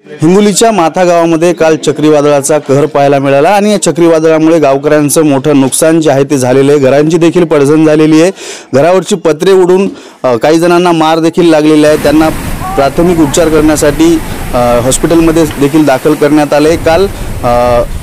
हिंगोलीच्या माथा गावामध्ये काल चक्रीवादळाचा कहर पाहायला मिळाला आणि या चक्रीवादळामुळे गावकऱ्यांचं मोठं नुकसान जे आहे ते झालेलं आहे। घरांची देखील पडझड झालेली आहे। घरावरची पत्रे उडून काही जणांना मार देखील लागलेला आहे। त्यांना प्राथमिक उपचार करण्यासाठी हॉस्पिटलमध्ये देखील दाखल करण्यात आले। काल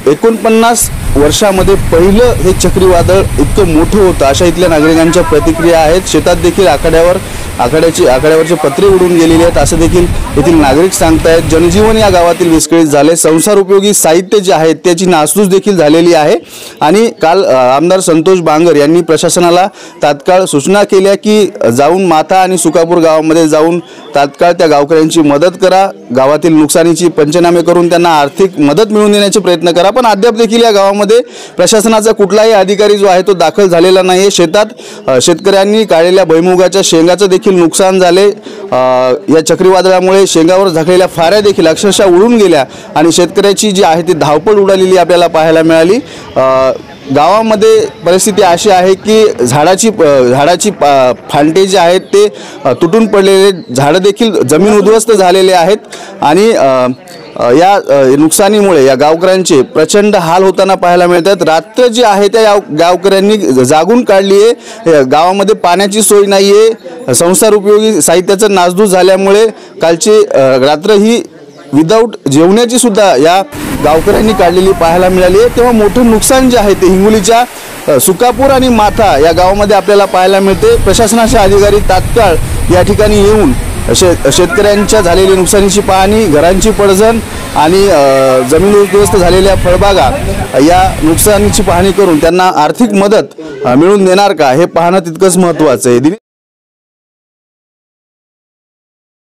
49 वर्षामध्ये पहिलं हे चक्रीवादळ इतकं मोठं होतं अशा इथल्या नागरिकांच्या प्रतिक्रिया आहेत। शेतात देखील आखाड्यावरचे पत्रे उडून गेलेले आहेत असं देखील येथील नागरिक सांगतायत। जनजीवन या गावातील विस्कळीत झाले। संसार उपयोगी साहित्य जे आहे त्याची नासधूस देखील झालेली आहे आणि काल आमदार संतोष बांगर यांनी प्रशासनाला तात्काळ सूचना केल्या की जाऊन माथा आणि सुकापूर गावामध्ये जाऊन तात्काळ त्या गावकऱ्यांची मदत करा, गावातील नुकसानीची पंचनामे करून त्यांना आर्थिक मदत मिळवून देण्याचे प्रयत्न करा। पण अद्याप देखील या गावामध्ये प्रशासनाचा कुठलाही अधिकारी जो आहे तो दाखल झालेला नाही। शेतात शेतकऱ्यांनी काढलेल्या भुईमुगाच्या शेंगाचं देखील नुकसान झाले। या चक्रीवादळामुळे शेंगावर झाकलेल्या फाऱ्या देखील अक्षरशः उडून गेल्या आणि शेतकऱ्याची जी आहे ती धावपळ उडालेली आपल्याला पाहायला मिळाली। गावामध्ये परिस्थिती अशी आहे की झाडाची फांटे जे आहेत ते तुटून पडलेले, झाडं देखील जमीन उद्ध्वस्त झालेले आहेत आणि या नुकसानीमुळे या गावकऱ्यांचे प्रचंड हाल होताना पाहायला मिळतात। रात्र जी आहे त्या गावकऱ्यांनी जागून काढली आहे। गावामध्ये पाण्याची सोय नाही आहे। संसार उपयोगी साहित्याचं नासधूस झाल्यामुळे कालची रात्र ही विदाऊट जेवण्याची सुद्धा या गावकऱ्यांनी काढलेली पाहायला मिळाली आहे। तेव्हा मोठं नुकसान जे आहे ते हिंगोलीच्या सुकापूर आणि माथा या गावामध्ये आपल्याला पाहायला मिळते। प्रशासनाचे अधिकारी तात्काळ या ठिकाणी येऊन शेतकऱ्यांच्या झालेल्या नुकसानीची पाहणी, घरांची पडझड आणि जमीन उद्ध्वस्त झालेल्या फळबागा या नुकसानीची पाहणी करून त्यांना आर्थिक मदत मिळवून देणार का हे पाहणं तितकंच महत्त्वाचं आहे।